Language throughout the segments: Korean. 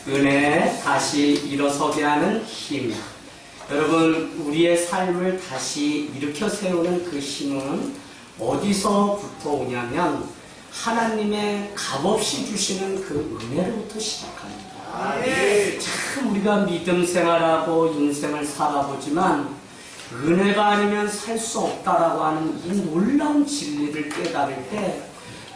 은혜 다시 일어서게 하는 힘. 여러분, 우리의 삶을 다시 일으켜 세우는 그 힘은 어디서부터 오냐면 하나님의 값없이 주시는 그 은혜로부터 시작합니다. 참 우리가 믿음 생활하고 인생을 살아보지만 은혜가 아니면 살 수 없다라고 하는 이 놀라운 진리를 깨달을 때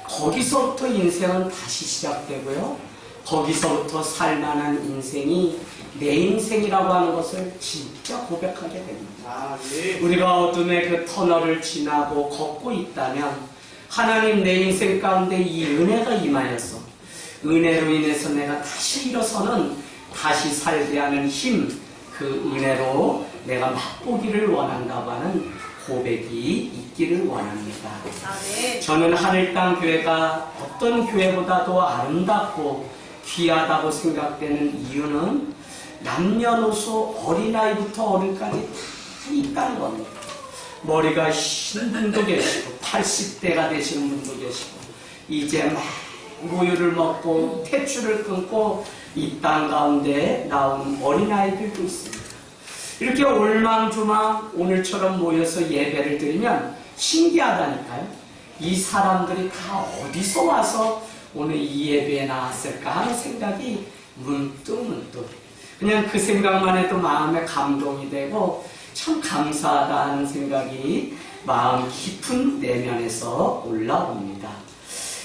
거기서부터 인생은 다시 시작되고요. 거기서부터 살만한 인생이 내 인생이라고 하는 것을 진짜 고백하게 됩니다. 우리가 어둠의 그 터널을 지나고 걷고 있다면 하나님 내 인생 가운데 이 은혜가 임하여서 은혜로 인해서 내가 다시 일어서는 다시 살게 하는 힘, 그 은혜로 내가 맛보기를 원한다고 하는 고백이 있기를 원합니다. 저는 하늘 땅 교회가 어떤 교회보다도 아름답고 귀하다고 생각되는 이유는 남녀노소 어린아이부터 어른까지 다 있다는 겁니다. 머리가 흰 분도 계시고 80대가 되시는 분도 계시고 이제 막 모유를 먹고 탯줄을 끊고 이 땅 가운데 나온 어린아이들도 있습니다. 이렇게 올망조망 오늘처럼 모여서 예배를 드리면 신기하다니까요. 이 사람들이 다 어디서 와서 오늘 이 예배에 나왔을까 하는 생각이 문득 그냥 그 생각만 해도 마음에 감동이 되고 참 감사하다 하는 생각이 마음 깊은 내면에서 올라옵니다.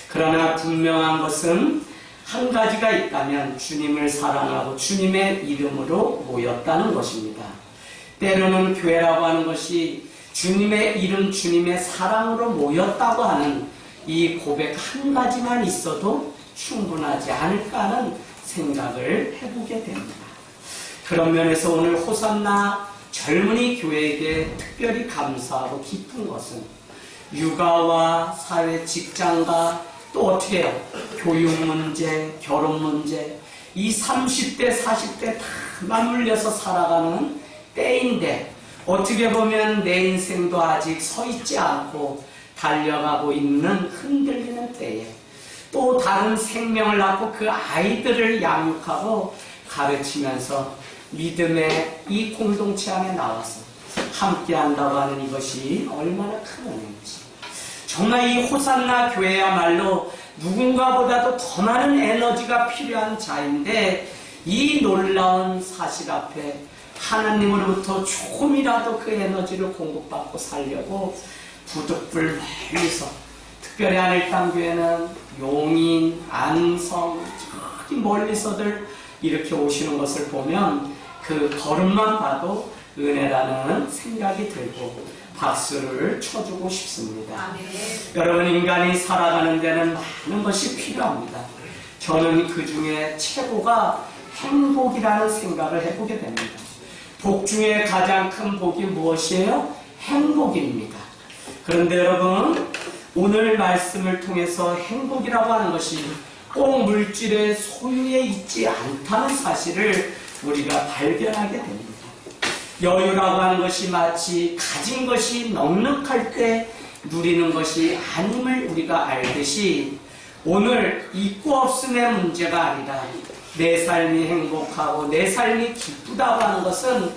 그러나 분명한 것은 한 가지가 있다면 주님을 사랑하고 주님의 이름으로 모였다는 것입니다. 때로는 교회라고 하는 것이 주님의 이름, 주님의 사랑으로 모였다고 하는 이 고백 한 가지만 있어도 충분하지 않을까 하는 생각을 해보게 됩니다. 그런 면에서 오늘 호산나 젊은이 교회에게 특별히 감사하고 기쁜 것은 육아와 사회 직장과 또 어떻게 해요? 교육 문제, 결혼 문제, 이 30대, 40대 다 맞물려서 살아가는 때인데 어떻게 보면 내 인생도 아직 서 있지 않고 달려가고 있는 흔들리는 때에 또 다른 생명을 낳고 그 아이들을 양육하고 가르치면서 믿음의 이 공동체 안에 나와서 함께 한다고 하는 이것이 얼마나 큰 은혜인지. 정말 이 호산나 교회야말로 누군가보다도 더 많은 에너지가 필요한 자인데 이 놀라운 사실 앞에 하나님으로부터 조금이라도 그 에너지를 공급받고 살려고 부득불 멀리서 특별히 하늘 땅 교회는 용인, 안성 저기 멀리서들 이렇게 오시는 것을 보면 그 걸음만 봐도 은혜라는 생각이 들고 박수를 쳐주고 싶습니다. 여러분, 인간이 살아가는 데는 많은 것이 필요합니다. 저는 그 중에 최고가 행복이라는 생각을 해보게 됩니다. 복 중에 가장 큰 복이 무엇이에요? 행복입니다. 그런데 여러분, 오늘 말씀을 통해서 행복이라고 하는 것이 꼭 물질의 소유에 있지 않다는 사실을 우리가 발견하게 됩니다. 여유라고 하는 것이 마치 가진 것이 넉넉할 때 누리는 것이 아님을 우리가 알듯이 오늘 있고 없음의 문제가 아니라 내 삶이 행복하고 내 삶이 기쁘다고 하는 것은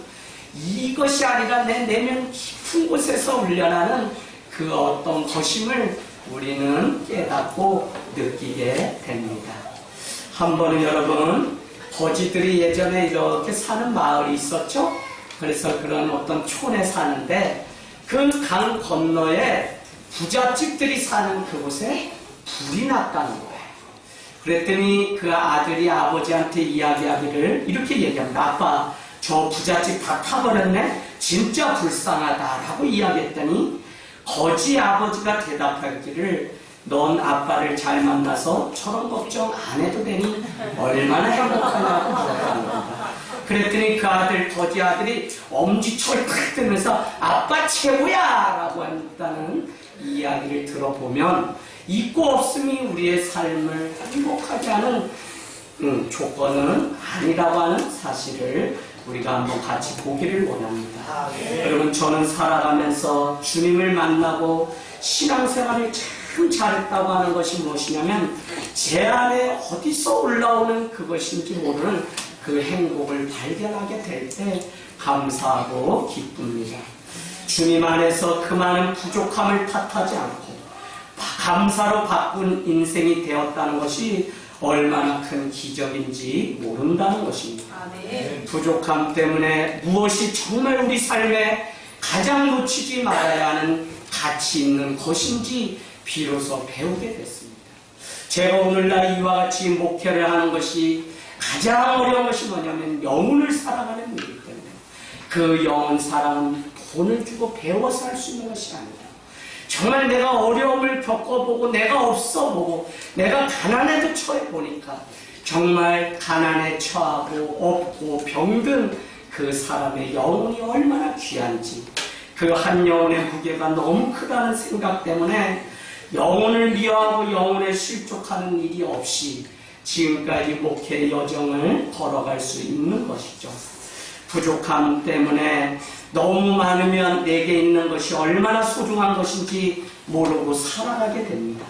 이것이 아니라 내 내면 깊은 곳에서 울려나는 그 어떤 것임을 우리는 깨닫고 느끼게 됩니다. 한 번은 여러분, 거지들이 예전에 이렇게 사는 마을이 있었죠? 그래서 그런 어떤 촌에 사는데 그 강 건너에 부잣집들이 사는 그곳에 불이 났다는 거예요. 그랬더니 그 아들이 아버지한테 이야기하기를 이렇게 얘기합니다. 아빠, 저 부잣집 다 타버렸네? 진짜 불쌍하다라고 이야기했더니 거지 아버지가 대답하기를 넌 아빠를 잘 만나서 저런 걱정 안 해도 되니 얼마나 행복하냐고 물었다는 겁니다. 그랬더니 그 아들, 거지 아들이 엄지척을 탁 들면서 아빠 최고야! 라고 한다는 이야기를 들어보면 있고 없음이 우리의 삶을 행복하게 하는 조건은 아니라고 하는 사실을 우리가 한번 같이 보기를 원합니다. 여러분, 저는 살아가면서 주님을 만나고 신앙생활을 잘 참 잘했다고 하는 것이 무엇이냐면 제 안에 어디서 올라오는 그것인지 모르는 그 행복을 발견하게 될 때 감사하고 기쁩니다. 주님 안에서 그 많은 부족함을 탓하지 않고 감사로 바꾼 인생이 되었다는 것이 얼마나 큰 기적인지 모른다는 것입니다. 부족함 때문에 무엇이 정말 우리 삶에 가장 놓치지 말아야 하는 가치 있는 것인지 비로소 배우게 됐습니다. 제가 오늘날 이와 같이 목회를 하는 것이 가장 어려운 것이 뭐냐면 영혼을 사랑하는 일이기 때문에 그 영혼 사랑은 돈을 주고 배워서 할 수 있는 것이 아니다. 정말 내가 어려움을 겪어보고 내가 없어보고 내가 가난에도 처해보니까 정말 가난에 처하고 없고 병든 그 사람의 영혼이 얼마나 귀한지 그 한 영혼의 무게가 너무 크다는 생각 때문에 영혼을 미워하고 영혼에 실족하는 일이 없이 지금까지 목회 여정을 걸어갈 수 있는 것이죠. 부족함 때문에 너무 많으면 내게 있는 것이 얼마나 소중한 것인지 모르고 살아가게 됩니다.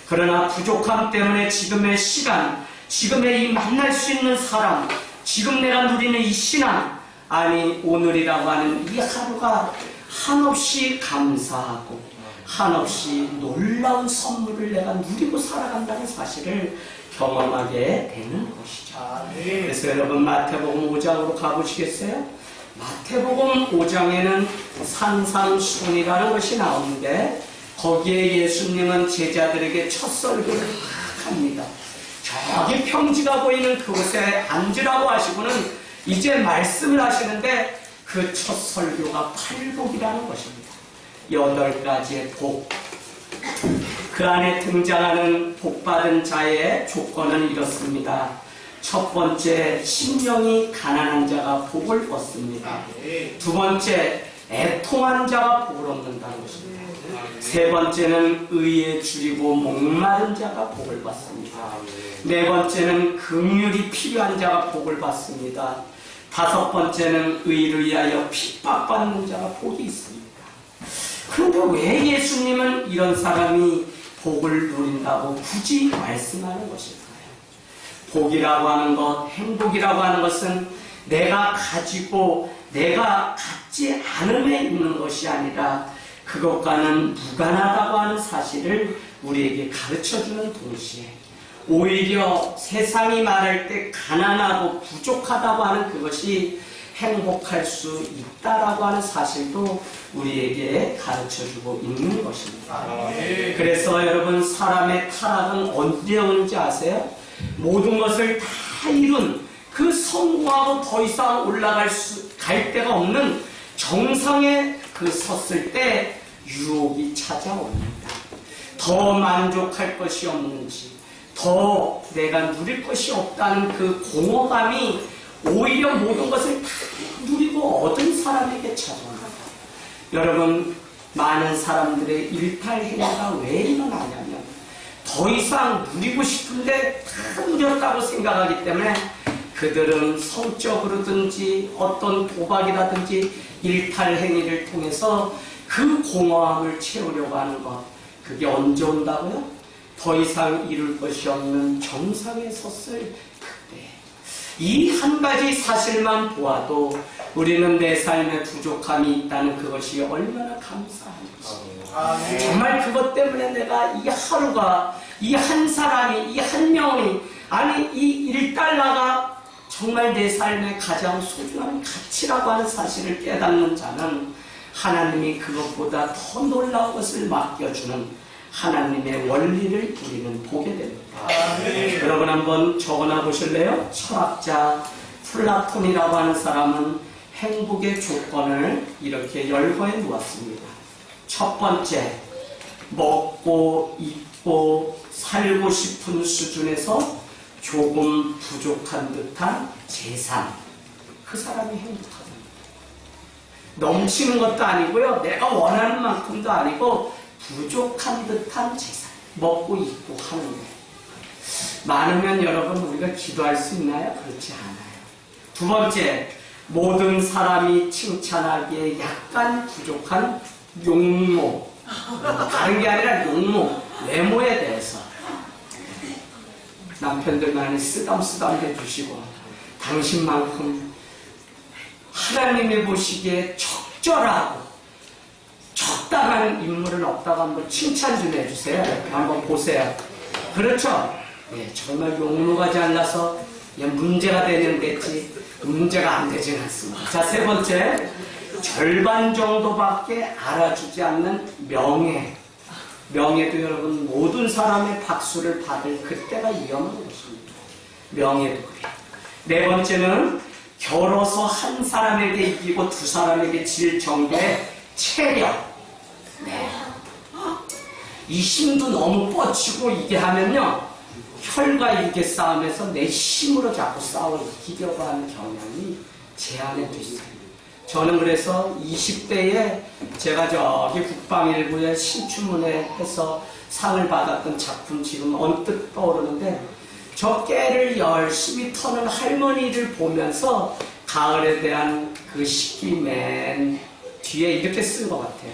그러나 부족함 때문에 지금의 시간, 지금의 이 만날 수 있는 사람, 지금 내가 누리는 이 신앙, 아니 오늘이라고 하는 이 하루가 한없이 감사하고 한없이 놀라운 선물을 내가 누리고 살아간다는 사실을 경험하게 되는 것이죠. 그래서 여러분 마태복음 5장으로 가보시겠어요? 마태복음 5장에는 산상수훈이라는 것이 나오는데 거기에 예수님은 제자들에게 첫 설교를 합니다. 저기 평지가 보이는 그곳에 앉으라고 하시고는 이제 말씀을 하시는데 그 첫 설교가 팔복이라는 것입니다. 8가지의 복. 그 안에 등장하는 복받은 자의 조건은 이렇습니다. 첫 번째, 심령이 가난한 자가 복을 얻습니다. 두 번째, 애통한 자가 복을 얻는다는 것입니다. 세 번째는 의에 줄이고 목마른 자가 복을 받습니다. 네 번째는 긍휼이 필요한 자가 복을 받습니다. 다섯 번째는 의를 위하여 핍박받는 자가 복이 있습니다. 그런데 왜 예수님은 이런 사람이 복을 누린다고 굳이 말씀하는 것일까요? 복이라고 하는 것, 행복이라고 하는 것은 내가 가지고 내가 갖지 않음에 있는 것이 아니라 그것과는 무관하다고 하는 사실을 우리에게 가르쳐주는 동시에 오히려 세상이 말할 때 가난하고 부족하다고 하는 그것이 행복할 수 있다라고 하는 사실도 우리에게 가르쳐주고 있는 것입니다. 그래서 여러분 사람의 타락은 언제 오는지 아세요? 모든 것을 다 이룬 그 성공하고 더 이상 갈 데가 없는 정상에 섰을 때 유혹이 찾아옵니다. 더 만족할 것이 없는지 더 내가 누릴 것이 없다는 그 공허감이 오히려 모든 것을 다 누리고 얻은 사람에게 찾아옵니다. 여러분 많은 사람들의 일탈행위가 왜 일어나냐면 더 이상 누리고 싶은데 다 누렸다고 생각하기 때문에 그들은 성적으로든지 어떤 도박이라든지 일탈행위를 통해서 그 공허함을 채우려고 하는 것, 그게 언제 온다고요? 더 이상 이룰 것이 없는 정상에 섰을 그때. 이 한 가지 사실만 보아도 우리는 내 삶에 부족함이 있다는 그것이 얼마나 감사한 것입니다. 정말 그것 때문에 내가 이 하루가, 이 한 사람이, 이 한 명이, 아니 이 1달러가 정말 내 삶의 가장 소중한 가치라고 하는 사실을 깨닫는 자는 하나님이 그것보다 더 놀라운 것을 맡겨주는 하나님의 원리를 우리는 보게 됩니다. 여러분 한번 적어놔 보실래요? 철학자 플라톤이라고 하는 사람은 행복의 조건을 이렇게 열거해 놓았습니다. 첫 번째, 먹고 입고 살고 싶은 수준에서 조금 부족한 듯한 재산. 그 사람이 행복하다. 넘치는 것도 아니고요. 내가 원하는 만큼도 아니고 부족한 듯한 재산. 먹고 입고 하는 거. 많으면 여러분 우리가 기도할 수 있나요? 그렇지 않아요. 두 번째, 모든 사람이 칭찬하기에 약간 부족한 용모. 다른 게 아니라 용모. 외모에 대해서 남편들 많이 쓰담쓰담 해주시고 당신만큼 하나님이 보시기에 적절하고 적당한 인물은 없다고 한번 칭찬 좀 해주세요. 한번 보세요. 그렇죠? 예, 정말 용루가 잘나서 문제가 되는 데지 문제가 안 되진 않습니다. 자, 세 번째, 절반 정도밖에 알아주지 않는 명예. 명예도 여러분 모든 사람의 박수를 받을 그때가 위험한 것입니다. 명예도 그래요. 네 번째는 겨뤄서 한 사람에게 이기고 두 사람에게 질 정도의 체력. 네. 이 힘도 너무 뻗치고 이게 하면요, 혈과 육의 싸움에서 내 힘으로 자꾸 싸워 이기려고 하는 경향이 제 안에 있어요. 저는 그래서 20대에 제가 저기 국방일부에 신춘문예 해서 상을 받았던 작품 지금 언뜻 떠오르는데, 저 깨를 열심히 터는 할머니를 보면서 가을에 대한 그 시기 맨 뒤에 이렇게 쓴 것 같아요.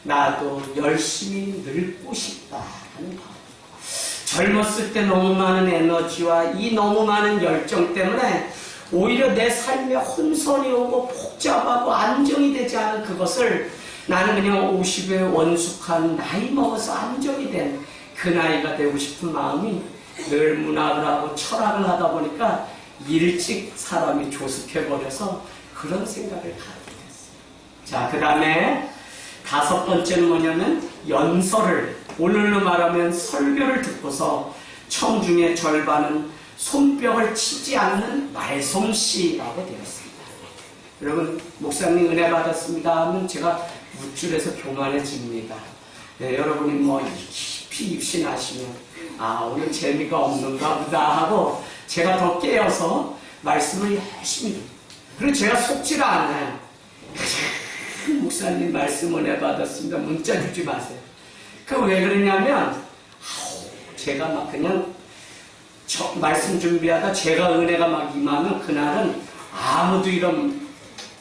나도 열심히 늙고 싶다 하는 거. 젊었을 때 너무 많은 에너지와 이 너무 많은 열정 때문에 오히려 내 삶에 혼선이 오고 복잡하고 안정이 되지 않은 그것을 나는 그냥 50에 원숙한 나이 먹어서 안정이 된 그 나이가 되고 싶은 마음이 늘 문학을 하고 철학을 하다 보니까 일찍 사람이 조숙해버려서 그런 생각을 갖게 됐어요. 자, 그 다음에 다섯 번째는 뭐냐면 연설을, 오늘로 말하면 설교를 듣고서 청중의 절반은 손뼉을 치지 않는 말솜씨라고 되어 있습니다. 여러분, 목사님 은혜 받았습니다 하면 제가 묵줄에서 교만해집니다. 네, 여러분이 뭐 깊이 입신하시면 아, 오늘 재미가 없는가 보다 하고 제가 더 깨어서 말씀을 열심히 해요. 그리고 제가 속지를 않아요. 목사님 말씀 은혜 받았습니다. 문자 주지 마세요. 그 왜 그러냐면 제가 막 그냥 말씀 준비하다 제가 은혜가 막 임하면 그날은 아무도 이런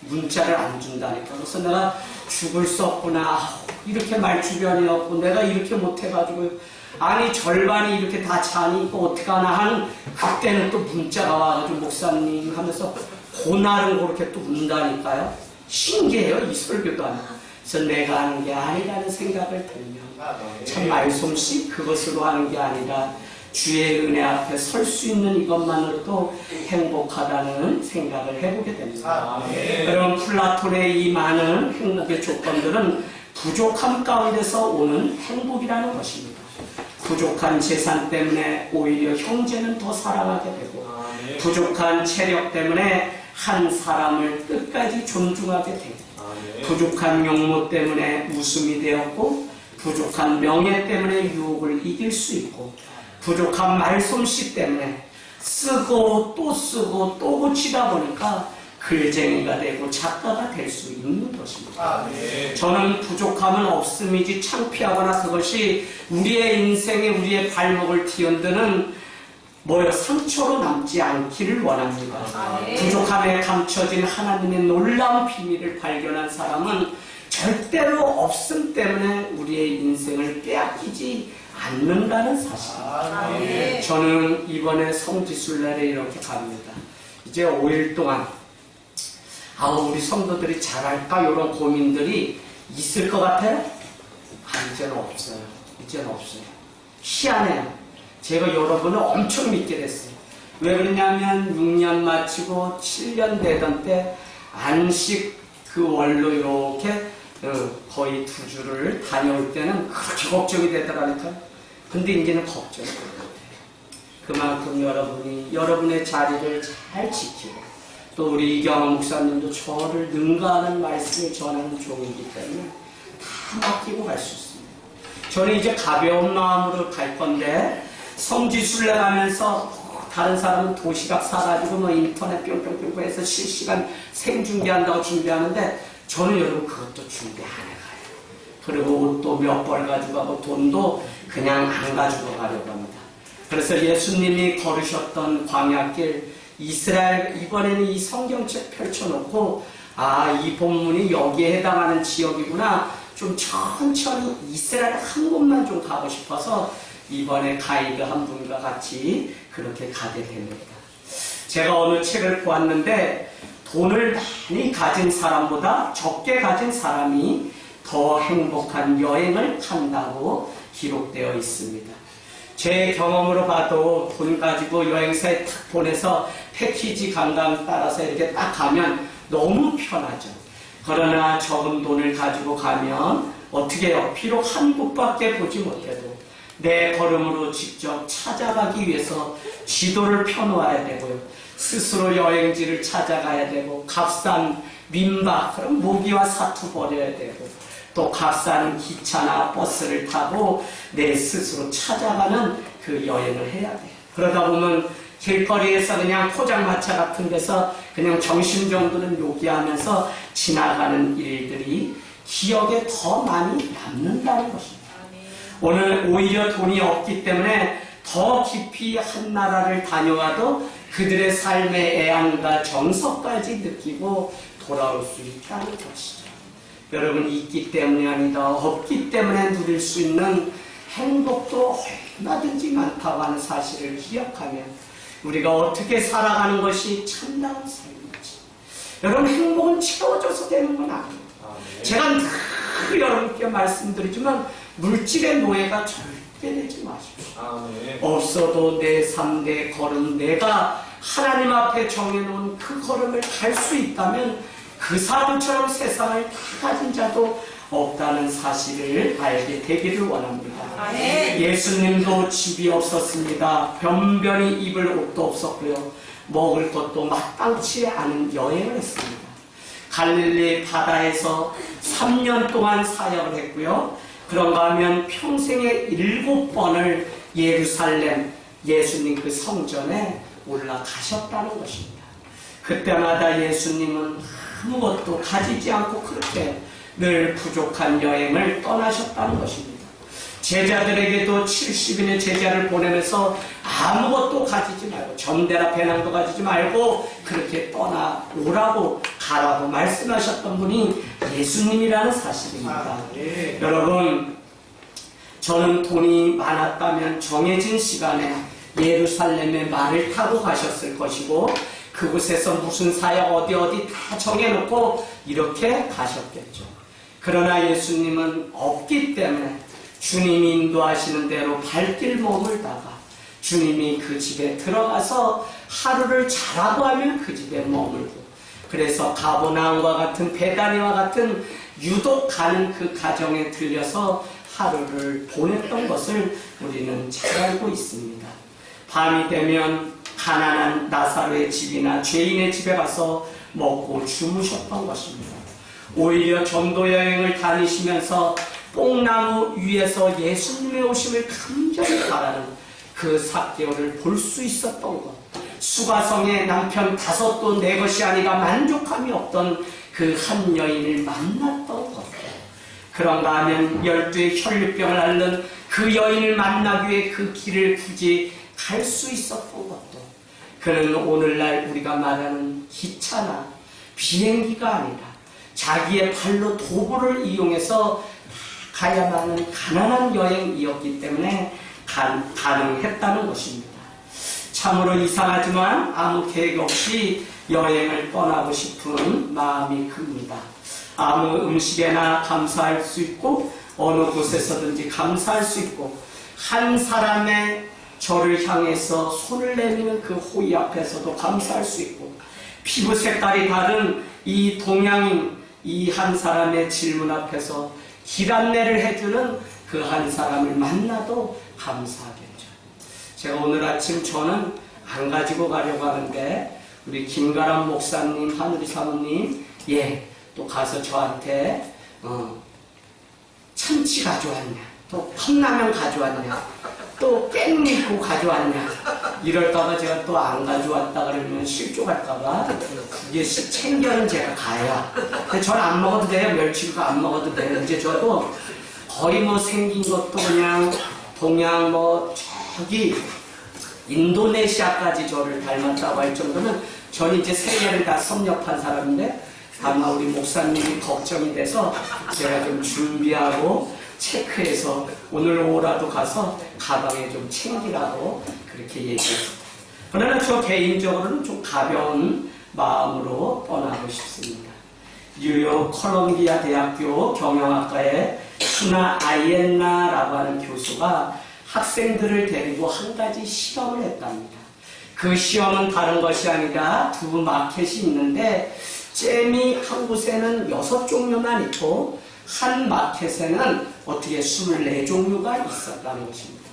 문자를 안 준다니까. 그래서 내가 죽을 수 없구나, 이렇게 말 주변이 없고 내가 이렇게 못해가지고 아니 절반이 이렇게 다 차니 이거 어떡하나 하는 그때는 또 문자가 와가지고 목사님 하면서 고날은 그렇게 또 운다니까요. 신기해요. 이 설교도 아니고. 그래서 내가 하는 게 아니라는 생각을 들면 참 말솜씨 그것으로 하는 게 아니라 주의 은혜 앞에 설 수 있는 이것만으로도 행복하다는 생각을 해보게 됩니다. 여러분, 플라톤의 이 많은 행복의 조건들은 부족함 가운데서 오는 행복이라는 것입니다. 부족한 재산 때문에 오히려 형제는 더 사랑하게 되고, 부족한 체력 때문에 한 사람을 끝까지 존중하게 되고, 부족한 용모 때문에 웃음이 되었고, 부족한 명예 때문에 유혹을 이길 수 있고, 부족한 말솜씨 때문에 쓰고 또 쓰고 또 고치다 보니까 글쟁이가 되고 작가가 될 수 있는 것입니다. 저는 부족함은 없음이지 창피하거나 그것이 우리의 인생에 우리의 발목을 뒤흔드는 상처로 남지 않기를 원합니다. 부족함에 감춰진 하나님의 놀라운 비밀을 발견한 사람은 절대로 없음 때문에 우리의 인생을 빼앗기지 않는다는 사실입니다. 저는 이번에 성지순례에 이렇게 갑니다. 이제 5일 동안 우리 성도들이 잘할까 이런 고민들이 있을 것 같아요? 이제는 없어요. 이제는 없어요. 희한해요. 제가 여러분을 엄청 믿게 됐어요. 왜 그러냐면 6년 마치고 7년 되던 때 안식 그 월로 이렇게 거의 2주를 다녀올 때는 그렇게 걱정이 되더라니까요. 근데 이제는 걱정이 안 돼요. 그만큼 여러분이 여러분의 자리를 잘 지키고 또 우리 이경환 목사님도 저를 능가하는 말씀을 전하는 종이기 때문에 다 맡기고 갈 수 있습니다. 저는 이제 가벼운 마음으로 갈 건데 성지순례 가면서 다른 사람은 도시락 사가지고 인터넷 뿅뿅뿅 해서 실시간 생중계한다고 준비하는데 저는 여러분 그것도 준비 안 해가요. 그리고 옷도 몇 벌 가지고 가고 돈도 그냥 안 가지고 가려고 합니다. 그래서 예수님이 걸으셨던 광야길 이스라엘, 이번에는 이 성경책 펼쳐놓고 이 본문이 여기에 해당하는 지역이구나 좀 천천히 이스라엘 한 곳만 좀 가고 싶어서 이번에 가이드 한 분과 같이 그렇게 가게 됩니다. 제가 어느 책을 보았는데 돈을 많이 가진 사람보다 적게 가진 사람이 더 행복한 여행을 한다고 기록되어 있습니다. 제 경험으로 봐도 돈 가지고 여행사에 탁 보내서 패키지 관광 따라서 이렇게 딱 가면 너무 편하죠. 그러나 적은 돈을 가지고 가면 어떻게 해요? 비록 한국밖에 보지 못해도 내 걸음으로 직접 찾아가기 위해서 지도를 펴놓아야 되고요. 스스로 여행지를 찾아가야 되고 값싼 민박, 그럼 모기와 사투 버려야 되고 또 값싼 기차나 버스를 타고 내 스스로 찾아가는 그 여행을 해야 돼요. 그러다 보면 길거리에서 그냥 포장마차 같은 데서 그냥 점심 정도는 요기하면서 지나가는 일들이 기억에 더 많이 남는다는 것입니다. 오늘 오히려 돈이 없기 때문에 더 깊이 한 나라를 다녀와도 그들의 삶의 애환과 정서까지 느끼고 돌아올 수 있다는 것이죠. 여러분, 있기 때문이 아니다, 없기 때문에 누릴 수 있는 행복도 얼마든지 많다고 하는 사실을 기억하면 우리가 어떻게 살아가는 것이 참다운 삶인지. 여러분, 행복은 채워져서 되는 건 아니에요. 제가 늘 여러분께 말씀드리지만 물질의 노예가 절대 되지 마십시오. 없어도 내 삶, 내 걸음, 내가 하나님 앞에 정해놓은 그 걸음을 갈 수 있다면 그 사람처럼 세상을 다 가진 자도 없다는 사실을 알게 되기를 원합니다. 예수님도 집이 없었습니다. 변변히 입을 옷도 없었고요. 먹을 것도 마땅치 않은 여행을 했습니다. 갈릴리 바다에서 3년 동안 사역을 했고요. 그런가 하면 평생에 7번을 예루살렘 예수님 그 성전에 올라가셨다는 것입니다. 그때마다 예수님은 아무것도 가지지 않고 그렇게 늘 부족한 여행을 떠나셨다는 것입니다. 제자들에게도 70인의 제자를 보내면서 아무것도 가지지 말고 점대나 배낭도 가지지 말고 그렇게 떠나오라고 가라고 말씀하셨던 분이 예수님이라는 사실입니다. 여러분, 저는 돈이 많았다면 정해진 시간에 예루살렘에 말을 타고 가셨을 것이고 그곳에서 무슨 사역 어디 다 정해놓고 이렇게 가셨겠죠. 그러나 예수님은 없기 때문에 주님이 인도하시는 대로 발길 머물다가 주님이 그 집에 들어가서 하루를 자라고 하면 그 집에 머물고, 그래서 가버나움과 같은 베다니와 같은 유독 가는 그 가정에 들려서 하루를 보냈던 것을 우리는 잘 알고 있습니다. 밤이 되면 가난한 나사로의 집이나 죄인의 집에 가서 먹고 주무셨던 것입니다. 오히려 전도 여행을 다니시면서 뽕나무 위에서 예수님의 오심을 간절히 바라는 그 삭개오를 볼 수 있었던 것, 수가성의 남편 5도 내 것이 아니라 만족함이 없던 그 한 여인을 만났던 것, 그런가 하면 12의 혈류병을 앓는 그 여인을 만나기 위해 그 길을 굳이 갈 수 있었던 것도, 그는 오늘날 우리가 말하는 기차나 비행기가 아니라 자기의 발로 도보를 이용해서 가야만 하는 가난한 여행이었기 때문에 가능했다는 것입니다. 참으로 이상하지만 아무 계획 없이 여행을 떠나고 싶은 마음이 큽니다. 아무 음식에나 감사할 수 있고 어느 곳에서든지 감사할 수 있고 한 사람의 저를 향해서 손을 내미는 그 호의 앞에서도 감사할 수 있고 피부 색깔이 다른 이 동양인 이 한 사람의 질문 앞에서 길 안내를 해주는 그 한 사람을 만나도 감사하겠죠. 제가 오늘 아침 저는 안 가지고 가려고 하는데 우리 김가람 목사님, 하늘이 사모님 또 가서 저한테 참치 가져왔냐, 또 컵라면 가져왔냐, 또 깻잎고 가져왔냐, 이럴까봐 제가 또 안 가져왔다 그러면 실족할까봐 이게 챙겨는 제가 가야. 근데 저는 안 먹어도 돼요. 멸치도 안 먹어도 돼요. 이제 저도 거의 뭐 생긴 것도 그냥 동양 저기 인도네시아까지 저를 닮았다고 할 정도면 저는 이제 세계를 다 섭렵한 사람인데 다만 우리 목사님이 걱정이 돼서 제가 좀 준비하고 체크해서 오늘 오후라도 가서 가방에 좀 챙기라고 그렇게 얘기했습니다. 그러나 저 개인적으로는 좀 가벼운 마음으로 떠나고 싶습니다. 뉴욕 콜롬비아 대학교 경영학과의 수나 아이엔나라고 하는 교수가 학생들을 데리고 한 가지 시험을 했답니다. 그 시험은 다른 것이 아니라 두 마켓이 있는데 잼이 한 곳에는 6종류만 있고 한 마켓에는 어떻게 24종류가 있었다는 것입니다.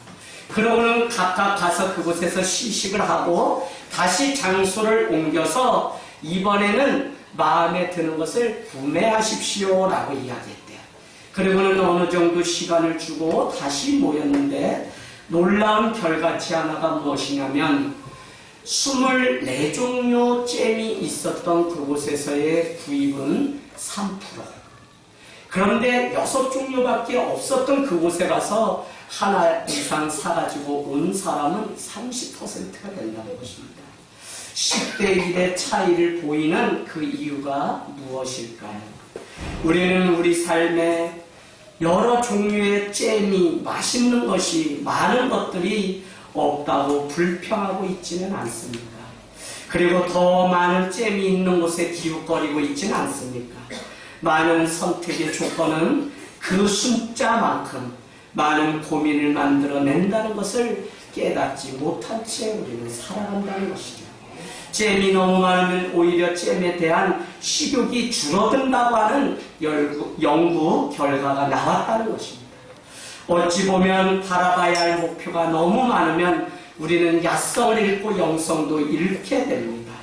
그러고는 각각 가서 그곳에서 시식을 하고 다시 장소를 옮겨서 이번에는 마음에 드는 것을 구매하십시오 라고 이야기했대요. 그리고는 어느 정도 시간을 주고 다시 모였는데 놀라운 결과치 하나가 무엇이냐면 24종류 잼이 있었던 그곳에서의 구입은 3%. 그런데 6종류밖에 없었던 그곳에 가서 하나 이상 사가지고 온 사람은 30%가 된다는 것입니다. 10대 1의 차이를 보이는 그 이유가 무엇일까요? 우리는 우리 삶에 여러 종류의 잼이 맛있는 것이 많은 것들이 없다고 불평하고 있지는 않습니까? 그리고 더 많은 잼이 있는 곳에 기웃거리고 있지는 않습니까? 많은 선택의 조건은 그 숫자만큼 많은 고민을 만들어낸다는 것을 깨닫지 못한 채 우리는 살아간다는 것이죠. 잼이 너무 많으면 오히려 잼에 대한 식욕이 줄어든다고 하는 연구 결과가 나왔다는 것입니다. 어찌 보면 바라봐야 할 목표가 너무 많으면 우리는 야성을 잃고 영성도 잃게 됩니다.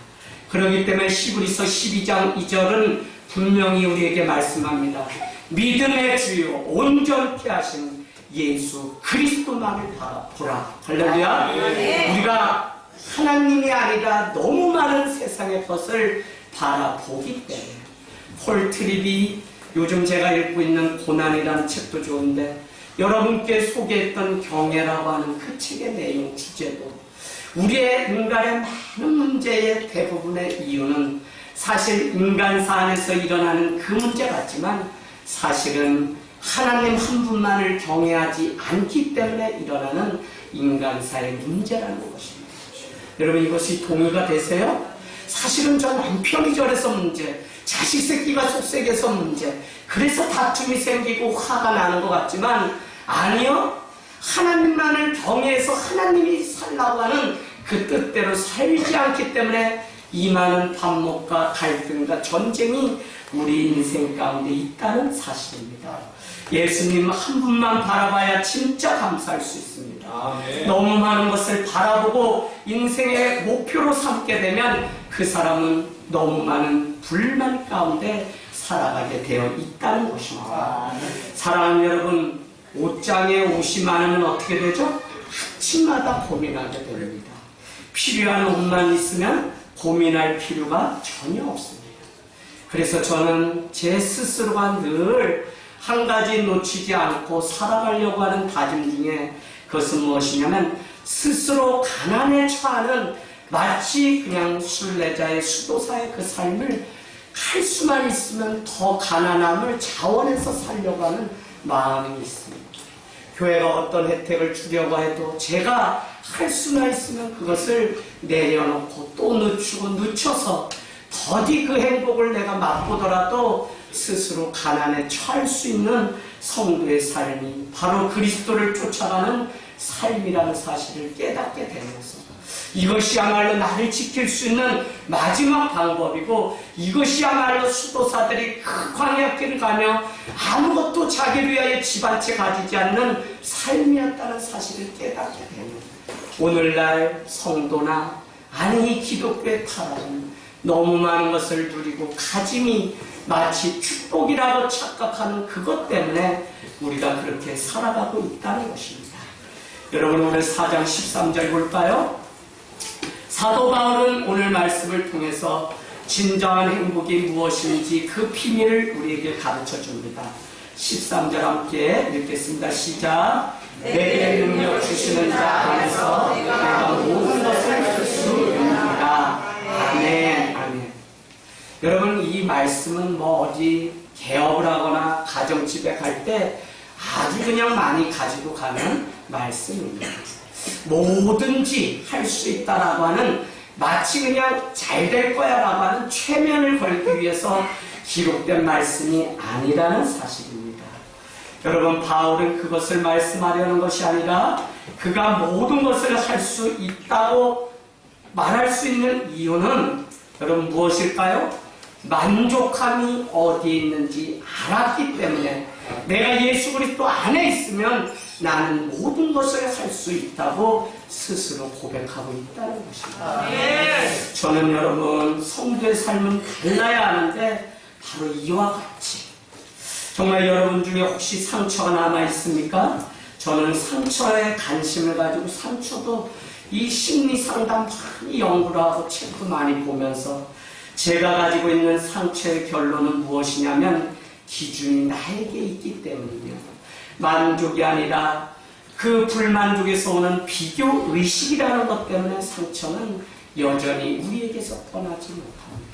그렇기 때문에 히브리서 12장 2절은 분명히 우리에게 말씀합니다. 믿음의 주요 온전케 하신 예수 그리스도만을 바라보라. 할렐루야. 우리가 하나님이 아니라 너무 많은 세상의 것을 바라보기 때문에 폴 트립이 요즘 제가 읽고 있는 고난이라는 책도 좋은데 여러분께 소개했던 경애라고 하는 그 책의 내용 주제도 우리의 인간의 많은 문제의 대부분의 이유는 사실 인간사 안에서 일어나는 그 문제 같지만 사실은 하나님 한 분만을 경외하지 않기 때문에 일어나는 인간사의 문제라는 것입니다. 여러분 이것이 동의가 되세요? 사실은 저 남편이 저래서 문제, 자식 새끼가 속색에서 문제, 그래서 다툼이 생기고 화가 나는 것 같지만 아니요. 하나님만을 경외해서 하나님이 살라고 하는 그 뜻대로 살지 않기 때문에 이 많은 반목과 갈등과 전쟁이 우리 인생 가운데 있다는 사실입니다. 예수님 한 분만 바라봐야 진짜 감사할 수 있습니다. 너무 많은 것을 바라보고 인생의 목표로 삼게 되면 그 사람은 너무 많은 불만 가운데 살아가게 되어 있다는 것입니다. 사랑하는 여러분, 옷장에 옷이 많으면 어떻게 되죠? 아침마다 고민하게 됩니다. 필요한 옷만 있으면 고민할 필요가 전혀 없습니다. 그래서 저는 제 스스로가 늘 한 가지 놓치지 않고 살아가려고 하는 다짐 중에 그것은 무엇이냐면 스스로 가난에 처하는 마치 그냥 순례자의 수도사의 그 삶을 할 수만 있으면 더 가난함을 자원해서 살려고 하는 마음이 있습니다. 교회가 어떤 혜택을 주려고 해도 제가 할 수만 있으면 그것을 내려놓고 또 늦춰서 더디 그 행복을 내가 맛보더라도 스스로 가난에 처할 수 있는 성도의 삶이 바로 그리스도를 쫓아가는 삶이라는 사실을 깨닫게 되면서 이것이야말로 나를 지킬 수 있는 마지막 방법이고 이것이야말로 수도사들이 그 광야길을 가며 아무것도 자기를 위하여 집 한 채 가지지 않는 삶이었다는 사실을 깨닫게 되는 오늘날 성도나 아니 기독교의 타락은 너무 많은 것을 누리고 가짐이 마치 축복이라고 착각하는 그것 때문에 우리가 그렇게 살아가고 있다는 것입니다. 여러분 오늘 4장 13절 볼까요? 사도 바울은 오늘 말씀을 통해서 진정한 행복이 무엇인지 그 비밀을 우리에게 가르쳐 줍니다. 13절 함께 읽겠습니다. 시작. 내게 능력 주시는 자 안에서 내가 모든 것을 할 수 있습니다. 아멘. 아멘. 여러분 이 말씀은 어디 개업을 하거나 가정집에 갈 때 아주 그냥 많이 가지고 가는 말씀입니다. 뭐든지 할 수 있다라고 하는, 마치 그냥 잘 될 거야 라고 하는 최면을 걸기 위해서 기록된 말씀이 아니라는 사실입니다. 여러분, 바울은 그것을 말씀하려는 것이 아니라 그가 모든 것을 할 수 있다고 말할 수 있는 이유는 여러분 무엇일까요? 만족함이 어디에 있는지 알았기 때문에, 내가 예수 그리스도 안에 있으면 나는 모든 것을 할 수 있다고 스스로 고백하고 있다는 것입니다. 저는 여러분, 성도의 삶은 달라야 하는데 바로 이와 같이, 정말 여러분 중에 혹시 상처가 남아 있습니까? 저는 상처에 관심을 가지고, 상처도 이 심리 상담 많이 연구를 하고 책도 많이 보면서 제가 가지고 있는 상처의 결론은 무엇이냐면, 기준이 나에게 있기 때문이며, 만족이 아니라 그 불만족에서 오는 비교 의식이라는 것 때문에 상처는 여전히 우리에게서 떠나지 못합니다.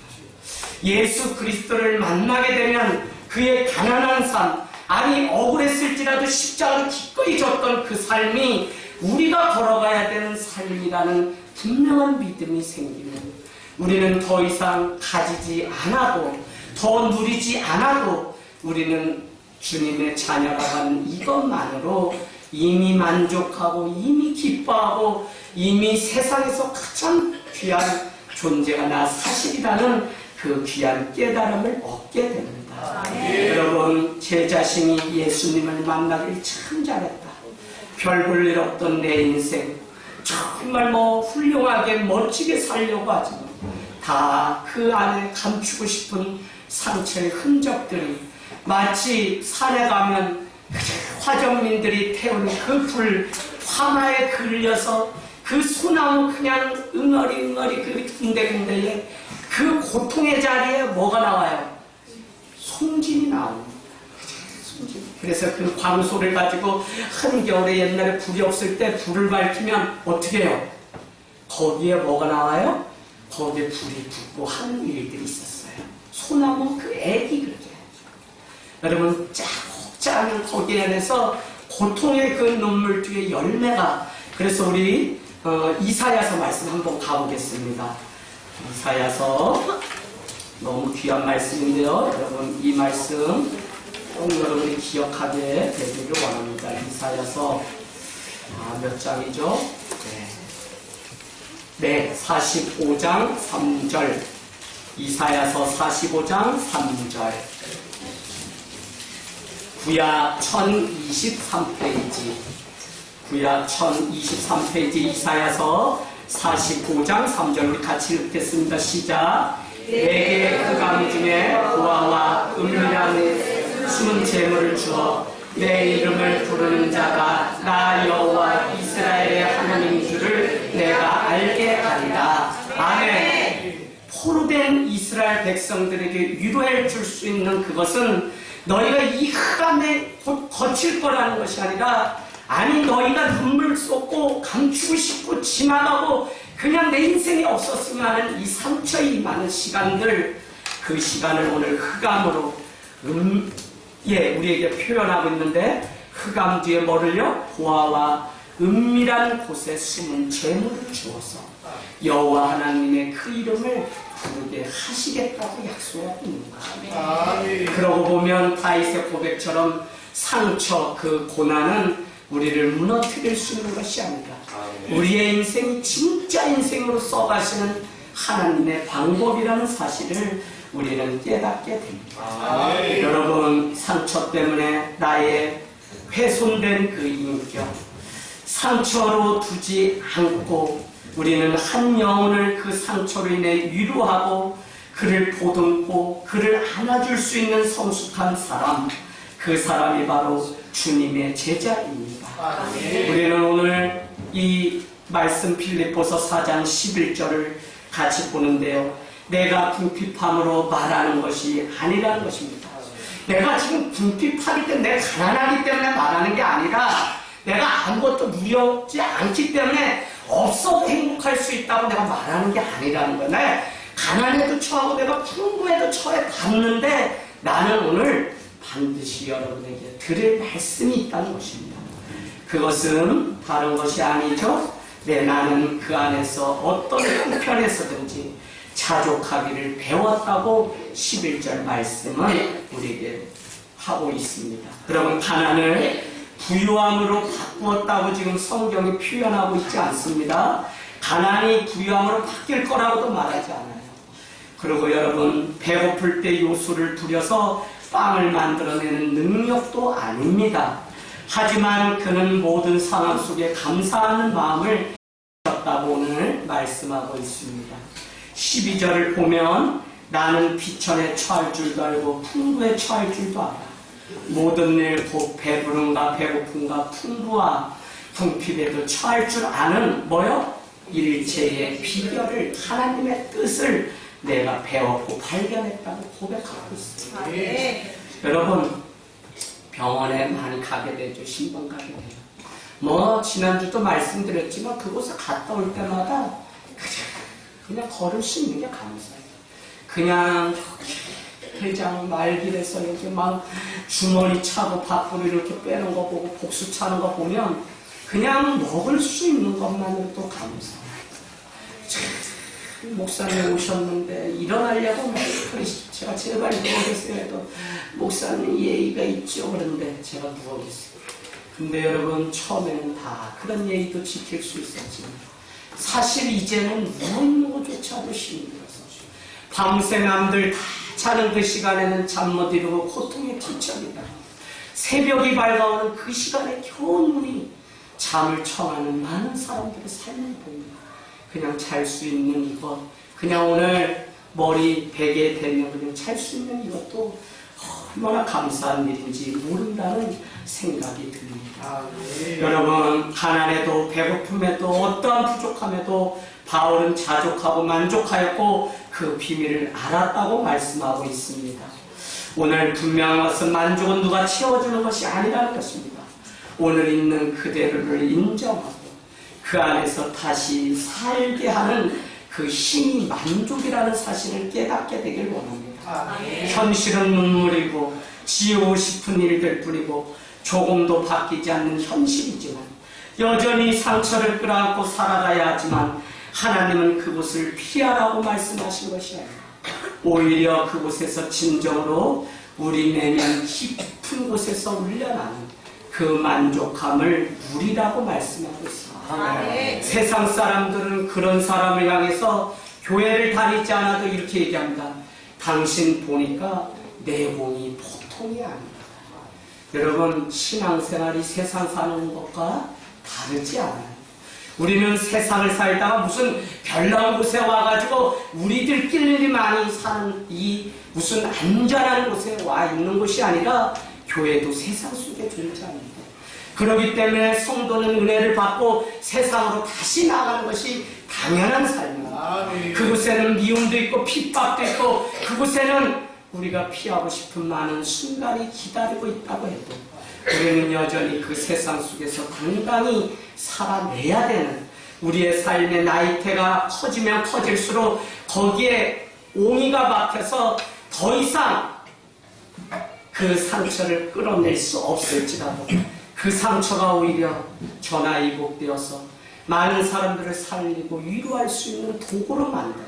예수 그리스도를 만나게 되면 그의 가난한 삶, 아니 억울했을지라도 십자가로 기꺼이 졌던 그 삶이 우리가 걸어가야 되는 삶이라는 분명한 믿음이 생기면, 우리는 더 이상 가지지 않아도, 더 누리지 않아도 우리는 주님의 자녀가 가는 이것만으로 이미 만족하고 이미 기뻐하고 이미 세상에서 가장 귀한 존재가 나 사실이라는 그 귀한 깨달음을 얻게 됩니다. 여러분, 제 자신이 예수님을 만나길 참 잘했다, 별 볼 일 없던 내 인생 정말 훌륭하게 멋지게 살려고 하지만 다 그 안에 감추고 싶은 상처의 흔적들이, 마치 산에 가면 화정민들이 태운 그 불, 화마에 걸려서 그 소나무 그냥 응어리 그 군데군데에 그 고통의 자리에 뭐가 나와요? 송진이 나옵니다. 송진. 그래서 그 광소를 가지고 한겨울에 옛날에 불이 없을 때 불을 밝히면 어떻게 해요? 거기에 뭐가 나와요? 거기에 불이 붙고 하는 일들이 있었어요. 소나무 그 액이 그렇게. 여러분, 짜는 거기에 안에서 고통의 그 눈물 뒤에 열매가, 그래서 우리 이사야서 말씀 한번 가보겠습니다. 이사야서 너무 귀한 말씀인데요. 여러분, 이 말씀 꼭 여러분이 기억하게 되기를 원합니다. 이사야서 몇 장이죠? 네, 45장 3절. 이사야서 45장 3절. 구약 1023페이지. 구약 1023페이지 이사야서 45장 3절. 우리 같이 읽겠습니다. 시작. 내게 흑암 중에 보아와 은밀한 숨은 재물을 주어 내 이름을 부르는 자가 나 여호와 이스라엘의 하나님인 줄을 내가 알게 하리라. 아멘. 포로된 이스라엘 백성들에게 위로해 줄 수 있는 그것은 너희가 이 흑암에 곧 거칠 거라는 것이 아니라, 아니 너희가 눈물 쏟고 감추고 싶고 지나가고 그냥 내 인생이 없었으면 하는 이 상처에 임하는 시간들, 그 시간을 오늘 흑암으로 우리에게 표현하고 있는데, 흑암 뒤에 뭐를요? 보아와 은밀한 곳에 숨은 재물을 주어서 여호와 하나님의 그 이름을 부르게 하시겠다고 약속하고 있는 것입니다. 그러고 보면 다윗의 고백처럼 상처, 그 고난은 우리를 무너뜨릴 수 있는 것이 아니라 우리의 인생이 진짜 인생으로 써가시는 하나님의 방법이라는 사실을 우리는 깨닫게 됩니다. 여러분, 상처 때문에 나의 훼손된 그 인격, 상처로 두지 않고 우리는 한 영혼을 그 상처로 인해 위로하고 그를 보듬고 그를 안아줄 수 있는 성숙한 사람, 그 사람이 바로 주님의 제자입니다. 우리는 오늘 이 말씀 빌립보서 4장 11절을 같이 보는데요, 내가 궁핍함으로 말하는 것이 아니라는 것입니다. 내가 지금 궁핍하기 때문에, 내가 가난하기 때문에 말하는 게 아니라, 내가 아무것도 누렸지 않기 때문에 없어도 행복할 수 있다고 내가 말하는 게 아니라는 거예요. 가난에도 처하고 내가 풍부에도 처해 봤는데 나는 오늘 반드시 여러분에게 드릴 말씀이 있다는 것입니다. 그것은 다른 것이 아니죠. 나는 그 안에서 어떤 형편에서든지 자족하기를 배웠다고 11절 말씀을 우리에게 하고 있습니다. 여러분, 가난을 부유함으로 바꾸었다고 지금 성경이 표현하고 있지 않습니다. 가난이 부유함으로 바뀔 거라고도 말하지 않아요. 그리고 여러분, 배고플 때 요술을 부려서 빵을 만들어내는 능력도 아닙니다. 하지만 그는 모든 상황 속에 감사하는 마음을 가졌다고 오늘 말씀하고 있습니다. 12절을 보면 나는 비천에 처할 줄도 알고 풍부에 처할 줄도 알아. 모든 일 곧 배부름과 배고픔과 풍부와 궁핍에도 처할 줄 아는 뭐요? 일체의 비결을, 하나님의 뜻을 내가 배웠고 발견했다고 고백하고 있습니다. 여러분, 병원에 많이 가게 되죠. 신방 가게 돼요. 지난주도 말씀드렸지만 그곳에 갔다 올 때마다 그냥 걸을 수 있는 게 감사해요. 그냥 대장 말길에서 이렇게 막 주머니 차고 밥으로 이렇게 빼는 거 보고 복수 차는 거 보면 그냥 먹을 수 있는 것만으로도 감사해요. 목사님 오셨는데 일어나려고 제가 제발 누워계세요 해도 목사님 예의가 있죠. 그런데 제가 누워계세요. 근데 여러분, 처음에는 다 그런 예의도 지킬 수 있었지만 사실 이제는 누워있는 것조차도 힘들어서 밤새 남들 다 자는 그 시간에는 잠 못 이루고 고통에 뒤척이다. 새벽이 밝아오는 그 시간에 겨우 우리 잠을 청하는 많은 사람들의 삶을 봅니다. 그냥 잘 수 있는 이것, 그냥 오늘 머리 베개 대면 그냥 잘 수 있는 이것도 얼마나 감사한 일인지 모른다는 생각이 듭니다. 여러분, 가난에도 배고픔에도 어떠한 부족함에도 바울은 자족하고 만족하였고 그 비밀을 알았다고 말씀하고 있습니다. 오늘 분명한 것은 만족은 누가 채워주는 것이 아니라는 것입니다. 오늘 있는 그대로를 인정하고 그 안에서 다시 살게 하는 그 힘이 만족이라는 사실을 깨닫게 되길 원합니다. 현실은 눈물이고 지우고 싶은 일들 뿐이고 조금도 바뀌지 않는 현실이지만 여전히 상처를 끌어안고 살아가야 하지만 하나님은 그곳을 피하라고 말씀하신 것이 아닙니다. 오히려 그곳에서 진정으로 우리 내면 깊은 곳에서 울려나는 그 만족함을 누리라고 말씀하고 있습니다. 세상 사람들은 그런 사람을 향해서 교회를 다니지 않아도 이렇게 얘기합니다. 당신 보니까 내공이 보통이 아니다. 여러분, 신앙생활이 세상 사는 것과 다르지 않아요. 우리는 세상을 살다가 무슨 별난 곳에 와가지고 우리들끼리만이 사는 이 무슨 안전한 곳에 와 있는 것이 아니라 교회도 세상 속에 존재합니다. 그렇기 때문에 성도는 은혜를 받고 세상으로 다시 나가는 것이 당연한 삶입니다. 그곳에는 미움도 있고 핍박도 있고 그곳에는 우리가 피하고 싶은 많은 순간이 기다리고 있다고 해도 우리는 여전히 그 세상 속에서 당당히 살아내야 되는, 우리의 삶의 나이테가 커지면 커질수록 거기에 옹이가 박혀서 더 이상 그 상처를 끌어낼 수 없을지라도 그 상처가 오히려 전화이복되어서 많은 사람들을 살리고 위로할 수 있는 도구로 만드는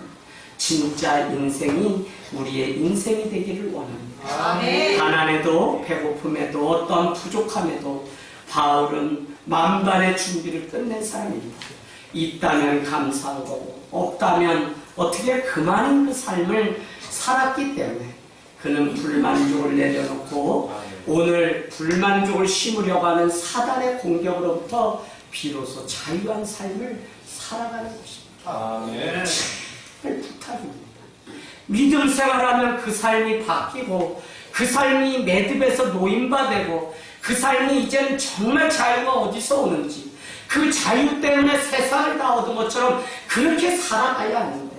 진짜 인생이 우리의 인생이 되기를 원합니다. 가난에도 배고픔에도 어떤 부족함에도 바울은 만반의 준비를 끝낸 사람입니다. 있다면 감사한 거고 없다면 어떻게 그만인 그 삶을 살았기 때문에 그는 불만족을 내려놓고 오늘 불만족을 심으려고 하는 사단의 공격으로부터 비로소 자유한 삶을 살아가는 것입니다. 부탁입니다. 믿음 생활하면 그 삶이 바뀌고 그 삶이 매듭에서 노임바되고 그 삶이 이제는 정말 자유가 어디서 오는지 그 자유 때문에 세상을 다 얻은 것처럼 그렇게 살아가야 하는데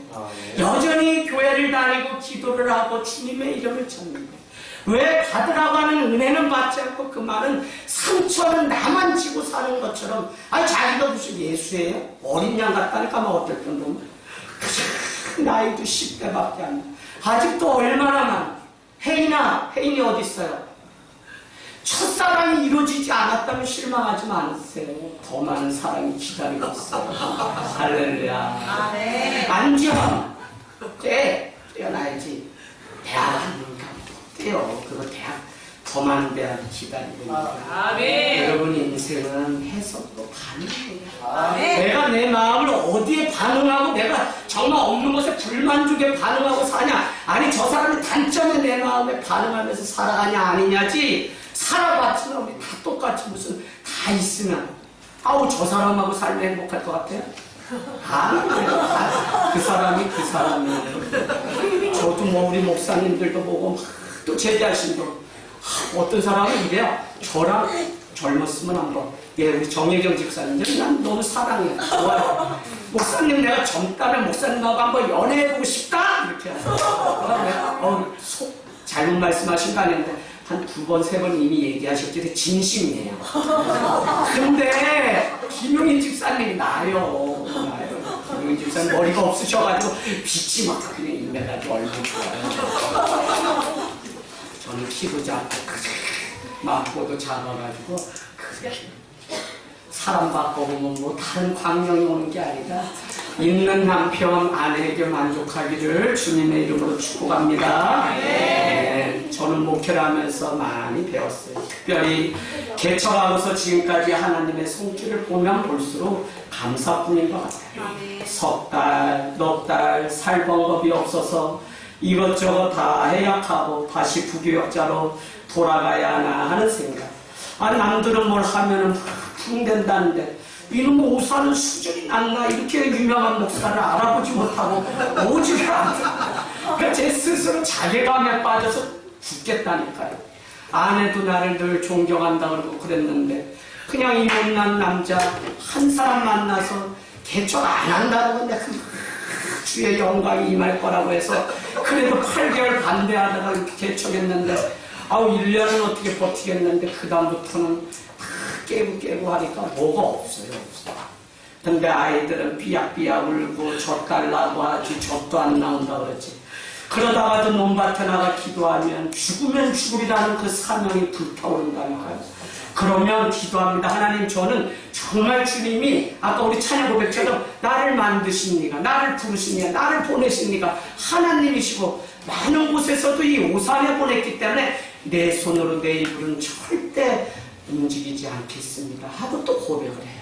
여전히 교회를 다니고 기도를 하고 주님의 이름을 찾는데 왜 받으라고 하는 은혜는 받지 않고 그 말은 상처는 나만 지고 사는 것처럼 자기가 무슨 예수예요? 어린 양 같다니까 막 어떨 정도면 나이도 10대밖에 안 돼. 아직도 얼마나 많아. 혜인이 어디 있어요? 첫사랑이 이루어지지 않았다면 실망하지 마세요. 더 많은 사랑이 기다리고 있어요. 할렐루야. 안지원 떼어놔야지. 대학 안 떼요. 그거 대학 더 많은 대학이 기다리고 있어요. 여러분 인생은 해석도 가능해요. 내가 내 마음을 어디에 반응하고 내가 정말 없는 것에 불만족에 반응하고 사냐, 아니 저 사람의 단점에 내 마음에 반응하면서 살아가냐 아니냐지. 살아봤지만 우리 다 똑같이 무슨 다 있으면 아우 저 사람하고 살면 행복할 것 같아요? 아니에요. 그 사람이 그 사람이에요. 저도 뭐 우리 목사님들도 보고 또 제 자신도 어떤 사람은 이래요. 저랑 젊었으면 한번 우리 정혜경 집사님들 난 너무 사랑해. 좋아요. 목사님 내가 젊다면 목사님하고 한번 연애해보고 싶다? 이렇게 하세요. 잘못 말씀하신 거 아닌데 한 2번, 3번 이미 얘기하셨지. 진심이에요. 근데 김용인 집사님이 나요. 김용인 집사님 머리가 없으셔가지고 빛이 막 그냥 임해가지고 얼굴 좋아요. 저는 키도 작고 맞고도 작아가지고 사람 바꿔보면 뭐 다른 광명이 오는 게 아니라 있는 남편 아내에게 만족하기를 주님의 이름으로 축복합니다. 저는 목회를 하면서 많이 배웠어요. 특별히 개척하고서 지금까지 하나님의 손길을 보면 볼수록 감사뿐인 것 같아요. 석 달, 넉 달 살 방법이 없어서 이것저것 다 해약하고 다시 부교역자로 돌아가야 하나 하는 생각. 남들은 뭘 하면은 풍된다는데 이놈 못 사는 수준이 낮나 이렇게 유명한 목사를 알아보지 못하고 오지게 않다. 제 스스로 자괴감에 빠져서 죽겠다니까요. 아내도 나를 늘 존경한다 그러고 그랬는데 그냥 이 못난 남자 한 사람 만나서 개척 안 한다고 근데 주의 영광이 임할 거라고 해서 그래도 8개월 반대하다가 이렇게 개척했는데 1년은 어떻게 버티겠는데 그 다음부터는 깨고 하니까 뭐가 없어요. 근데 아이들은 삐약삐약 울고 젖 달라고 하지 젖도 안 나온다 그러지. 그러다가도 논밭에 나가 기도하면 죽으면 죽으리라는 그 사명이 불타오른다니까요. 그러면 기도합니다. 하나님 저는 정말 주님이 아까 우리 찬양 고백처럼 나를 만드십니까? 나를 부르십니까? 나를 보내십니까? 하나님이시고 많은 곳에서도 이 오산에 보냈기 때문에 내 손으로 내 입으로는 절대 움직이지 않겠습니다 하고 또 고백을 해요.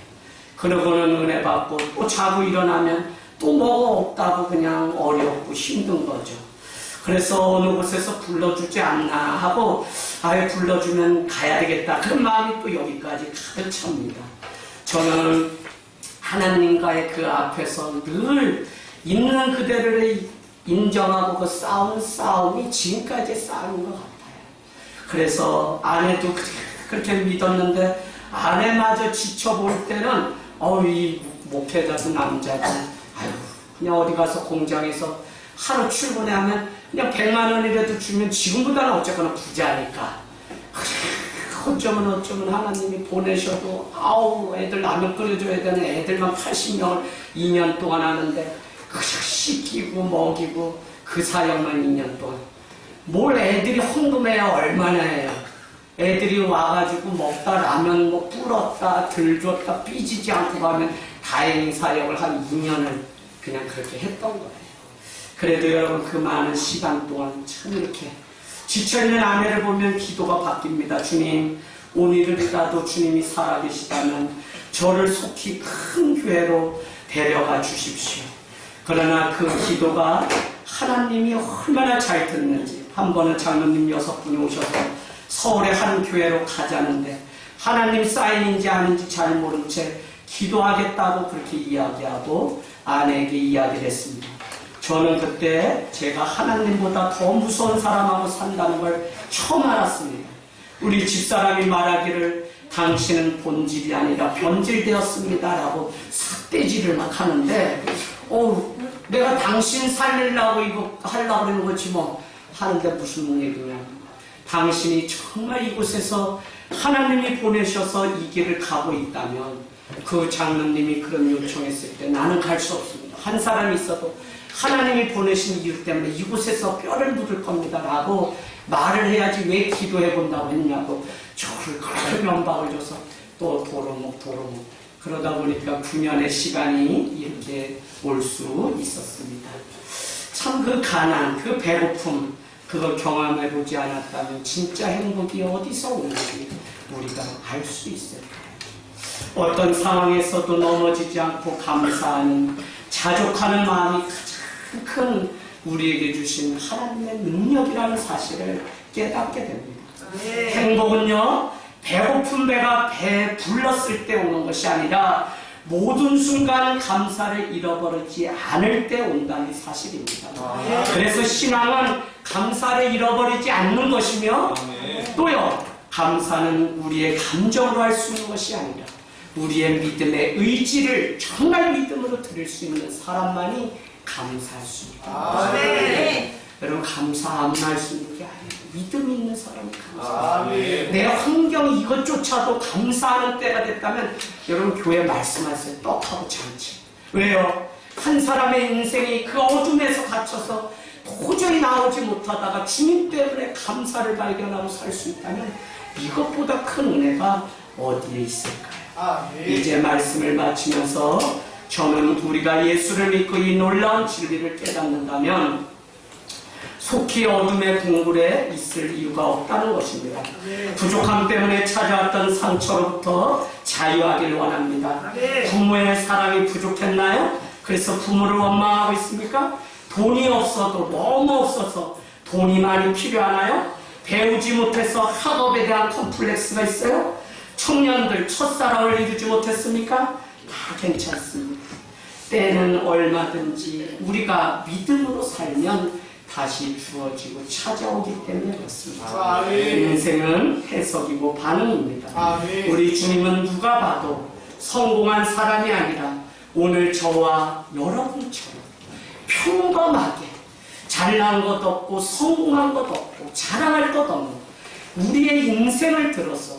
그러고는 은혜 받고 또 자고 일어나면 또 뭐가 없다고 그냥 어렵고 힘든 거죠. 그래서 어느 곳에서 불러주지 않나 하고 불러주면 가야 되겠다 그런 마음이 또 여기까지 가득 찹니다. 저는 하나님과의 그 앞에서 늘 있는 그대를 인정하고 그 싸운 싸움이 지금까지 싸운 것 같아요. 그래서 아내도 그렇게 믿었는데 아내마저 지쳐볼 때는 이 목회자도 남자도 그냥 어디 가서 공장에서 하루 출근해 하면 그냥 100만 원이라도 주면 지금보다는 어쨌거나 부자니까 어쩌면 하나님이 보내셔도 애들 라면 끓여줘야 되는 애들만 80명을 2년 동안 하는데 그냥 씻기고 먹이고 그 사역만 2년 동안 뭘 애들이 헌금해야 얼마나 해요. 애들이 와가지고 먹다 라면 뭐 불었다 들줬다 삐지지 않고 가면 다행히 사역을 한 2년을 그냥 그렇게 했던 거예요. 그래도 여러분 그 많은 시간 동안 참 이렇게 지쳐있는 아내를 보면 기도가 바뀝니다. 주님 오늘이라도 주님이 살아계시다면 저를 속히 큰 교회로 데려가 주십시오. 그러나 그 기도가 하나님이 얼마나 잘 듣는지 한 번은 장로님 6분이 오셔서 서울의 한 교회로 가자는데 하나님 사인인지 아닌지 잘 모른 채 기도하겠다고 그렇게 이야기하고 아내에게 이야기를 했습니다. 저는 그때 제가 하나님보다 더 무서운 사람하고 산다는 걸 처음 알았습니다. 우리 집사람이 말하기를 당신은 본질이 아니라 변질되었습니다 라고 삿대질을 막 하는데 내가 당신 살리려고 이거 하려고 그러는 거지 뭐 하는데 무슨 얘기냐. 당신이 정말 이곳에서 하나님이 보내셔서 이 길을 가고 있다면 그 장로님이 그런 요청했을 때 나는 갈 수 없습니다. 한 사람이 있어도 하나님이 보내신 이유 때문에 이곳에서 뼈를 묻을 겁니다 라고 말을 해야지 왜 기도해 본다고 했냐고 저를 그렇게 면박을 줘서 또 도로목 그러다 보니까 9년의 시간이 이렇게 올 수 있었습니다. 참 그 가난, 그 배고픔 그걸 경험해 보지 않았다면 진짜 행복이 어디서 오는지 우리가 알 수 있을까요? 어떤 상황에서도 넘어지지 않고 감사하는 자족하는 마음이 가장 큰 우리에게 주신 하나님의 능력이라는 사실을 깨닫게 됩니다. 행복은요, 배고픈 배가 배에 불렀을 때 오는 것이 아니라 모든 순간 감사를 잃어버리지 않을 때 온다는 사실입니다. 그래서 신앙은 감사를 잃어버리지 않는 것이며 또요, 감사는 우리의 감정으로 할 수 있는 것이 아니라 우리의 믿음의 의지를 정말 믿음으로 드릴 수 있는 사람만이 감사할 수 있다. 여러분, 감사 아무나 할 수 있는 게 아니에요. 믿음이 있는 사람이 감사해요. 내 환경이 이것조차도 감사하는 때가 됐다면 여러분 교회 말씀하세요. 떡하고 잔치. 왜요? 한 사람의 인생이 그 어둠에서 갇혀서 도저히 나오지 못하다가 주님 때문에 감사를 발견하고 살 수 있다면 이것보다 큰 은혜가 어디에 있을까요? 이제 말씀을 마치면서 저는 우리가 예수를 믿고 이 놀라운 진리를 깨닫는다면 속히 어둠의 동굴에 있을 이유가 없다는 것입니다. 부족함 때문에 찾아왔던 상처로부터 자유하길 원합니다. 부모의 사랑이 부족했나요? 그래서 부모를 원망하고 있습니까? 돈이 없어도 너무 없어서 돈이 많이 필요하나요? 배우지 못해서 학업에 대한 컴플렉스가 있어요? 청년들 첫사랑을 이루지 못했습니까? 다 괜찮습니다. 때는 얼마든지 우리가 믿음으로 살면 다시 주어지고 찾아오기 때문에 그렇습니다. 인생은 해석이고 반응입니다. 우리 주님은 누가 봐도 성공한 사람이 아니라 오늘 저와 여러분처럼 평범하게 잘난 것 없고 성공한 것 없고 자랑할 것 없는 우리의 인생을 들어서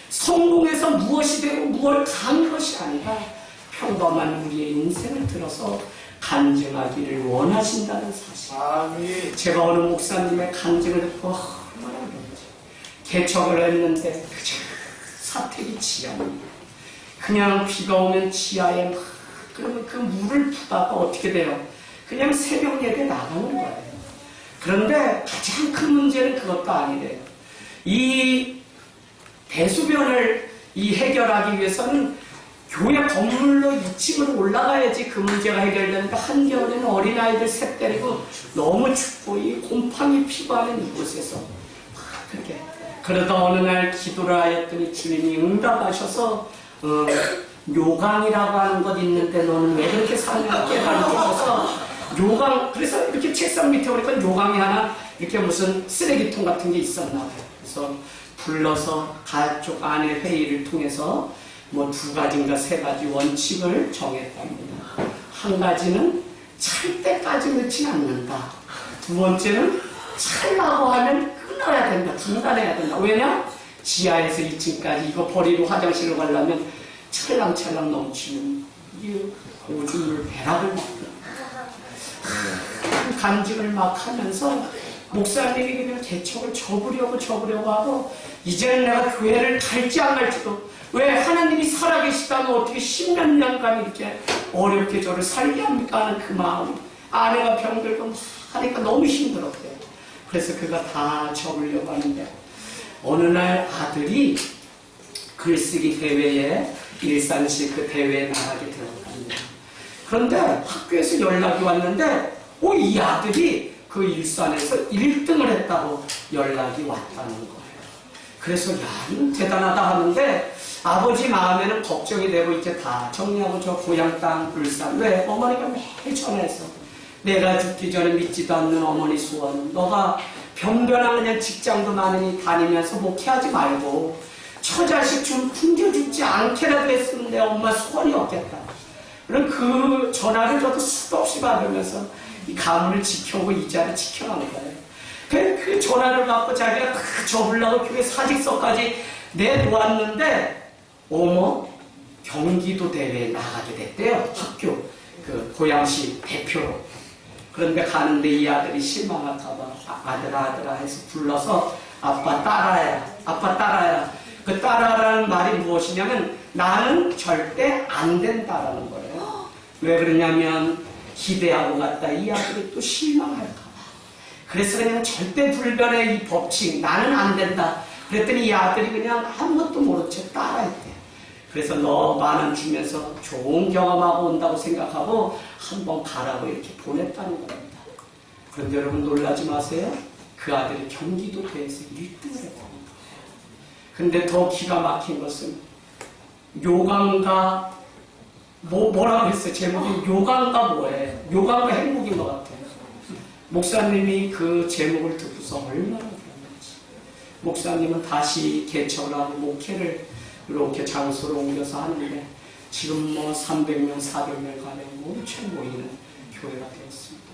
성공해서 무엇이 되고 무엇을 가는 것이 아니라 평범한 우리의 인생을 들어서 간증하기를 원하신다는 사실. 제가 어느 목사님의 간증을 듣고 얼마나 그런지 개척을 했는데 그저 사택이 지하입니다. 그냥 비가 오면 지하에 막 그러면 그 물을 푸다가 어떻게 돼요? 그냥 새벽 예배 나가는 거예요. 그런데 가장 큰 문제는 그것도 아니래요. 이 대수변을 해결하기 위해서는 교회 건물로 2층으로 올라가야지 그 문제가 해결되는데 한겨울에는 어린아이들 새 때리고 너무 춥고 이 곰팡이 피고 하는 이곳에서 막 그렇게 그러다 어느 날 기도를 하였더니 주님이 응답하셔서 요강이라고 하는 것 있는데 너는 왜 그렇게 사느냐 깨달으셔서 요강 그래서 이렇게 책상 밑에 보니까 요강이 하나 이렇게 무슨 쓰레기통 같은 게 있었나 봐요. 그래서 불러서 가족 안에 회의를 통해서 뭐 2가지인가 3가지 원칙을 정했답니다. 한 가지는 찰 때까지 넣지 않는다. 2번째는 찰라고 하면 끊어야 된다. 중단해야 된다. 왜냐? 지하에서 2층까지 이거 버리고 화장실로 가려면 찰랑찰랑 넘치는 이 오줌을 배락을 먹는 간증을 막 하면서 목사님이 그냥 개척을 접으려고 하고 이제는 내가 교회를 갈지 안 갈지도 왜 하나님이 살아계시다면 어떻게 10몇 년간 이렇게 어렵게 저를 살게 합니까 하는 그 마음. 아내가 병들고 하니까 너무 힘들었대요. 그래서 그가 다 접으려고 하는데 어느 날 아들이 글쓰기 대회에 일산시 그 대회에 나가게 되었답니다. 그런데 학교에서 연락이 왔는데 이 아들이 그 일산에서 1등을 했다고 연락이 왔다는 거예요. 그래서 야 이거 대단하다 하는데 아버지 마음에는 걱정이 되고 이제 다 정리하고 저 고향 땅 울산 왜 어머니가 매일 전화해서 내가 죽기 전에 믿지도 않는 어머니 소원 너가 변변한 그냥 직장도 많으니 다니면서 목회하지 말고 처자식 좀 굶겨 죽지 않게라도 했으면 내 엄마 소원이 없겠다. 그럼 그 전화를 저도 수도 없이 받으면서 이 가문을 지켜오고 이자를 지켜가는 거예요. 그 전화를 받고 자기가 딱 접으려고 교회 사직서까지 내놓았는데 어머 경기도 대회에 나가게 됐대요. 학교 그 고양시 대표로. 그런데 가는데 이 아들이 실망할까봐 아들아 해서 불러서 아빠 따라해라. 아빠 따라해라. 그 따라라는 말이 무엇이냐면 나는 절대 안 된다라는 거예요. 왜 그러냐면 기대하고 갔다 이 아들이 또 실망할까봐. 그래서 그냥 절대 불변의 이 법칙 나는 안 된다. 그랬더니 이 아들이 그냥 아무것도 모른 채 따라했대요. 그래서 너 10,000원 주면서 좋은 경험하고 온다고 생각하고 한번 가라고 이렇게 보냈다는 겁니다. 그런데 여러분 놀라지 마세요. 그 아들이 경기도대회에서 1등을 했다는 거예요. 근데 더 기가 막힌 것은 요강과 뭐라고 했어요? 제목이 요강과 뭐예요? 요강과 행복인 것 같아요. 목사님이 그 제목을 듣고서 얼마나 그랬는지. 목사님은 다시 개척을 하고 목회를 이렇게 장소로 옮겨서 하는데 지금 300명, 400명 가면 엄청 모이는 교회가 되었습니다.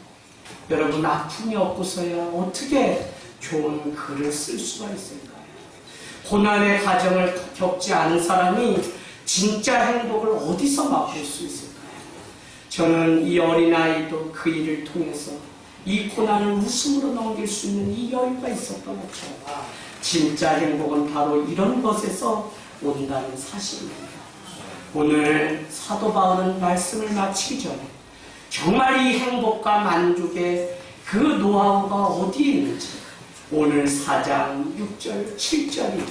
여러분 아픔이 없고서야 어떻게 좋은 글을 쓸 수가 있을까요? 고난의 가정을 겪지 않은 사람이 진짜 행복을 어디서 맛볼 수 있을까요? 저는 이 어린아이도 그 일을 통해서 이 고난을 웃음으로 넘길 수 있는 이 여유가 있었던 것처럼 진짜 행복은 바로 이런 것에서 온다는 사실입니다. 오늘 사도 바울은 말씀을 마치기 전에 정말 이 행복과 만족의 그 노하우가 어디에 있는지 오늘 4장 6절 7절이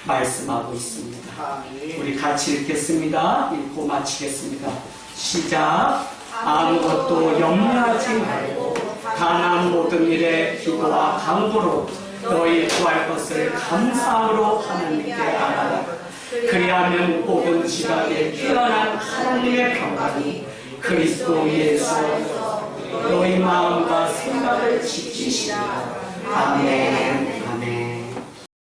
말씀하고 있습니다. 우리 같이 읽겠습니다. 읽고 마치겠습니다. 시작. 아무것도 염려하지 말고 다만 모든 일에 기도와 간구로 너희 구할 것을 감사함으로 하나님께 아뢰라. 그리하면 모든 지각에 뛰어난 하나님의 평강이 그리스도 예수 안에서 너희 마음과 생각을 지키시리라. 아멘.